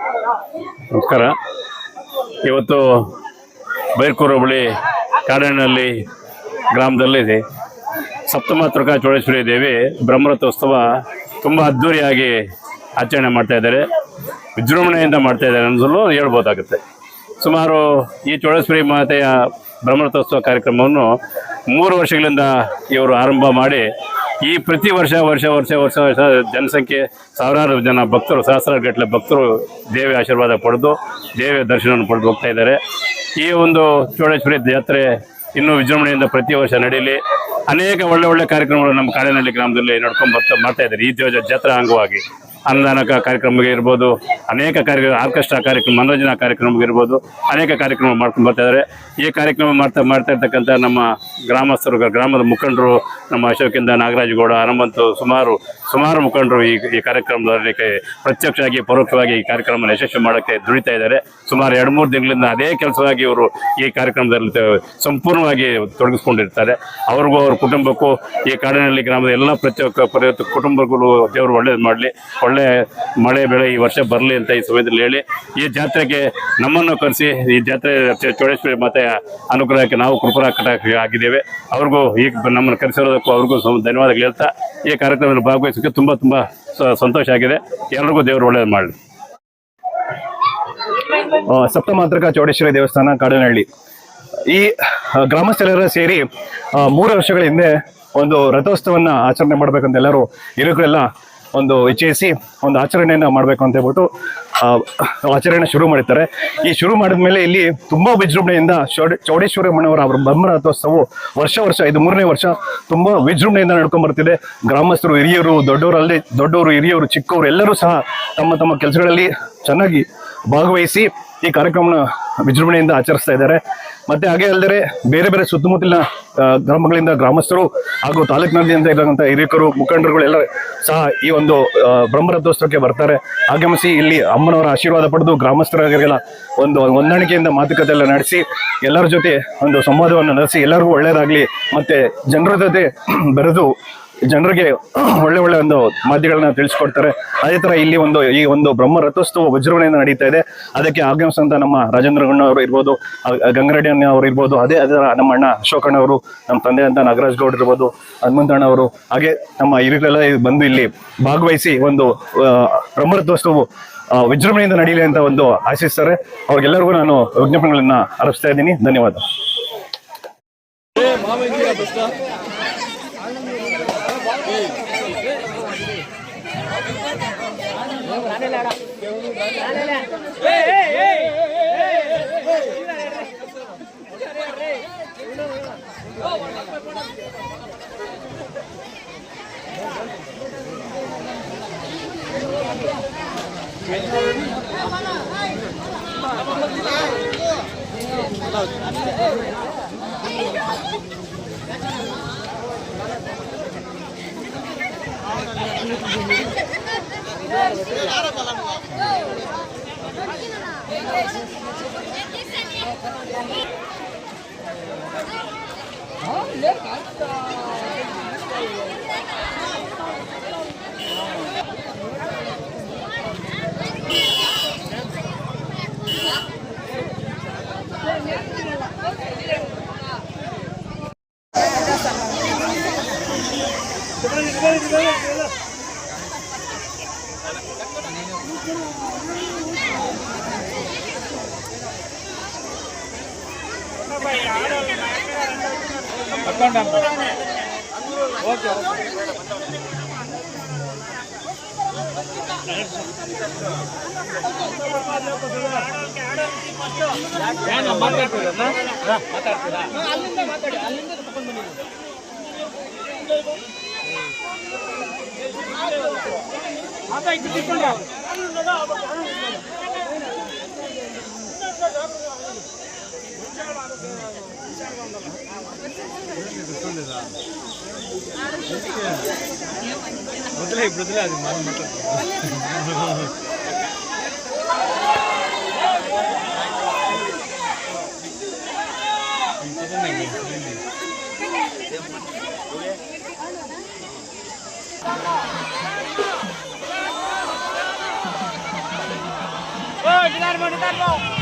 ನಮಸ್ಕಾರ. ಇವತ್ತು ಬೈರ್ಕೂರು ಹೋಬಳಿ ಕಾಡಣ್ಣಹಳ್ಳಿ ಗ್ರಾಮದಲ್ಲಿ ಸಪ್ತಮಾತೃಕಾ ಚೌಡೇಶ್ವರಿ ದೇವಿ ಬ್ರಹ್ಮರಥೋತ್ಸವ ತುಂಬ ಅದ್ಧೂರಿಯಾಗಿ ಆಚರಣೆ ಮಾಡ್ತಾ ಇದ್ದಾರೆ. ವಿಜೃಂಭಣೆಯಿಂದ ಮಾಡ್ತಾ ಇದ್ದಾರೆ ಅನ್ನೋದನ್ನು ಹೇಳ್ಬೋದಾಗುತ್ತೆ. ಸುಮಾರು ಈ ಚೌಡೇಶ್ವರಿ ಮಾತೆಯ ಬ್ರಹ್ಮರಥೋತ್ಸವ ಕಾರ್ಯಕ್ರಮವನ್ನು 3 ವರ್ಷಗಳಿಂದ ಇವರು ಆರಂಭ ಮಾಡಿ ಈ ಪ್ರತಿ ವರ್ಷ ಜನಸಂಖ್ಯೆ ಸಾವಿರಾರು ಜನ ಭಕ್ತರು, ಸಹಸ್ರಾರು ಗಟ್ಟಲೆ ಭಕ್ತರು ದೇವಿ ಆಶೀರ್ವಾದ ಪಡೆದು ದೇವಿಯ ದರ್ಶನವನ್ನು ಪಡೆದು ಹೋಗ್ತಾ ಇದ್ದಾರೆ. ಈ ಒಂದು ಚೌಡೇಶ್ವರಿ ಜಾತ್ರೆ ಇನ್ನೂ ವಿಜೃಂಭಣೆಯಿಂದ ಪ್ರತಿ ವರ್ಷ ನಡೆಯಲಿ. ಅನೇಕ ಒಳ್ಳೆ ಕಾರ್ಯಕ್ರಮಗಳು ನಮ್ಮ ಕಾಡೇನಹಳ್ಳಿ ಗ್ರಾಮದಲ್ಲಿ ನಡ್ಕೊಂಡು ಮಾಡ್ತಾ ಇದ್ದಾರೆ. ಈ ಜಾತ್ರಾ ಅಂಗವಾಗಿ ಅನ್ನದಾನ ಕಾರ್ಯಕ್ರಮ ಇರ್ಬೋದು, ಅನೇಕ ಆರ್ಕೆಸ್ಟ್ರಾ ಕಾರ್ಯಕ್ರಮ, ಮನೋರಂಜನಾ ಕಾರ್ಯಕ್ರಮ ಇರ್ಬೋದು, ಅನೇಕ ಕಾರ್ಯಕ್ರಮ ಮಾಡ್ಕೊಂಡು ಬರ್ತಾ ಇದ್ದಾರೆ. ಈ ಕಾರ್ಯಕ್ರಮ ಮಾಡ್ತಾ ಇರ್ತಕ್ಕಂಥ ನಮ್ಮ ಗ್ರಾಮಸ್ಥರು, ಗ್ರಾಮದ ಮುಖಂಡರು, ನಮ್ಮ ಅಶೋಕಿಂದ ನಾಗರಾಜಗೌಡ, ಹನುಮಂತು, ಸುಮಾರು ಮುಖಂಡರು ಈ ಕಾರ್ಯಕ್ರಮದಲ್ಲಿ ಪ್ರತ್ಯಕ್ಷವಾಗಿ ಪರೋಕ್ಷವಾಗಿ ಈ ಕಾರ್ಯಕ್ರಮ ಯಶಸ್ವಿ ಮಾಡೋಕ್ಕೆ ದುಡಿತಾ ಇದ್ದಾರೆ. ಸುಮಾರು 2-3 ದಿನಗಳಿಂದ ಅದೇ ಕೆಲಸವಾಗಿ ಇವರು ಈ ಕಾರ್ಯಕ್ರಮದಲ್ಲಿ ಸಂಪೂರ್ಣವಾಗಿ ತೊಡಗಿಸ್ಕೊಂಡಿರ್ತಾರೆ. ಅವ್ರಿಗೂ ಅವ್ರ ಕುಟುಂಬಕ್ಕೂ ಈ ಕಾಡೇನಹಳ್ಳಿ ಗ್ರಾಮದ ಎಲ್ಲ ಪ್ರತಿಯೊಂದು ಕುಟುಂಬಗಳು ದೇವರು ಒಳ್ಳೇದು ಮಾಡಲಿ, ಒಳ್ಳೆ ಮಳೆ ಬೆಳೆ ಈ ವರ್ಷ ಬರಲಿ ಅಂತ ಈ ಸಮಯದಲ್ಲಿ ಹೇಳಿ, ಈ ಜಾತ್ರೆಗೆ ನಮ್ಮನ್ನು ಕರೆಸಿ ಈ ಜಾತ್ರೆ ಚೌಡೇಶ್ವರಿ ಮಾತೆಯ ಅನುಗ್ರಹಕ್ಕೆ ನಾವು ಆಗಿದ್ದೇವೆ. ಅವ್ರಿಗೂ ಈಗ ನಮ್ಮನ್ನು ಕರೆಸಿರೋದಕ್ಕೂ ಅವ್ರಿಗೂ ಧನ್ಯವಾದಗಳು ಹೇಳ್ತಾ ಈ ಕಾರ್ಯಕ್ರಮದಲ್ಲಿ ಭಾಗವಹಿಸೋಕ್ಕೆ ತುಂಬ ಸಂತೋಷ ಆಗಿದೆ. ಎಲ್ಲರಿಗೂ ದೇವರು ಒಳ್ಳೇದು ಮಾಡಲಿ. ಸಪ್ತಮಾತೃಕಾ ಚೌಡೇಶ್ವರಿ ದೇವಸ್ಥಾನ ಕಾಡೇನಹಳ್ಳಿ ಈ ಗ್ರಾಮಸ್ಥರೆಲ್ಲರೂ ಸೇರಿ 3 ವರ್ಷಗಳ ಹಿಂದೆ ಒಂದು ರಥೋತ್ಸವನ್ನ ಆಚರಣೆ ಮಾಡ್ಬೇಕಂತ ಎಲ್ಲರೂ ಹಿರಿಯರೆಲ್ಲ ಒಂದು ಇಚ್ಛಿಸಿ ಒಂದು ಆಚರಣೆಯನ್ನು ಮಾಡಬೇಕು ಅಂತ ಹೇಳ್ಬಿಟ್ಟು ಆಚರಣೆ ಶುರು ಮಾಡಿರ್ತಾರೆ. ಈ ಶುರು ಮಾಡಿದ್ಮೇಲೆ ಇಲ್ಲಿ ತುಂಬ ವಿಜೃಂಭಣೆಯಿಂದ ಚೌಡೇಶ್ವರಿ ಅಮ್ಮನವರ ಬ್ರಹ್ಮರಥೋತ್ಸವವು ವರ್ಷ ಇದು 3ನೇ ವರ್ಷ ತುಂಬ ವಿಜೃಂಭಣೆಯಿಂದ ನಡ್ಕೊಂಡು ಬರ್ತಿದೆ. ಗ್ರಾಮಸ್ಥರು, ಹಿರಿಯರು, ದೊಡ್ಡವರು, ಹಿರಿಯರು, ಚಿಕ್ಕವರು ಎಲ್ಲರೂ ಸಹ ತಮ್ಮ ಕೆಲಸಗಳಲ್ಲಿ ಚೆನ್ನಾಗಿ ಭಾಗವಹಿಸಿ ಈ ಕಾರ್ಯಕ್ರಮನ ವಿಜೃಂಭಣೆಯಿಂದ ಆಚರಿಸ್ತಾ ಇದ್ದಾರೆ. ಮತ್ತೆ ಹಾಗೆ ಅಲ್ಲದೆ ಬೇರೆ ಸುತ್ತಮುತ್ತಲಿನ ಗ್ರಾಮಗಳಿಂದ ಗ್ರಾಮಸ್ಥರು ಹಾಗೂ ತಾಲೂಕಿನಾದ್ಯಂತ ಇರತಕ್ಕಂಥ ಹಿರಿಯರು, ಮುಖಂಡರುಗಳೆಲ್ಲ ಸಹ ಈ ಒಂದು ಬ್ರಹ್ಮರಥೋತ್ಸವಕ್ಕೆ ಬರ್ತಾರೆ. ಆಗಮಿಸಿ ಇಲ್ಲಿ ಅಮ್ಮನವರ ಆಶೀರ್ವಾದ ಪಡೆದು ಗ್ರಾಮಸ್ಥರಿಗೆಲ್ಲ ಒಂದು ಹೊಂದಾಣಿಕೆಯಿಂದ ಮಾತುಕತೆ ಎಲ್ಲ ನಡೆಸಿ ಎಲ್ಲರ ಜೊತೆ ಒಂದು ಸಂವಾದವನ್ನು ನಡೆಸಿ ಎಲ್ಲರಿಗೂ ಒಳ್ಳೆಯದಾಗಲಿ, ಮತ್ತೆ ಜನರ ಜೊತೆ ಬೆರೆದು ಜನರಿಗೆ ಒಳ್ಳೆ ಒಂದು ಮಾಧ್ಯಮಗಳನ್ನ ತಿಳಿಸ್ಕೊಡ್ತಾರೆ. ಅದೇ ಥರ ಇಲ್ಲಿ ಈ ಒಂದು ಬ್ರಹ್ಮರಥೋತ್ಸವ ವಿಜೃಂಭಣೆಯಿಂದ ನಡೀತಾ ಇದೆ. ಅದಕ್ಕೆ ಆಗಮಿಸಿದಂಥ ನಮ್ಮ ರಾಜೇಂದ್ರಗೌಡ ಅವರು ಇರ್ಬೋದು, ಗಂಗರೆಡ್ಡಿ ಅಣ್ಣ ಅವರು ಇರ್ಬೋದು, ಅದೇ ನಮ್ಮ ಅಣ್ಣ ಅಶೋಕಣ್ಣ ಅವರು, ನಮ್ಮ ತಂದೆ ಅಂತ ನಾಗರಾಜ್ ಗೌಡ್ ಇರ್ಬೋದು, ಹನುಮಂತಣ್ಣ ಅವರು, ಹಾಗೆ ನಮ್ಮ ಹಿರಿಯರೆಲ್ಲ ಬಂದು ಇಲ್ಲಿ ಭಾಗವಹಿಸಿ ಒಂದು ಬ್ರಹ್ಮರಥೋತ್ಸವ ವಿಜೃಂಭಣೆಯಿಂದ ನಡೀಲಿ ಅಂತ ಒಂದು ಆಶಿಸ್ತಾರೆ. ಅವ್ರಿಗೆಲ್ಲರಿಗೂ ನಾನು ವಿಜ್ಞಾಪನೆಗಳನ್ನ ಅರ್ಪಿಸ್ತಾ ಇದ್ದೀನಿ. ಧನ್ಯವಾದ. అది ಗಿಟಾರ್ ಬಾ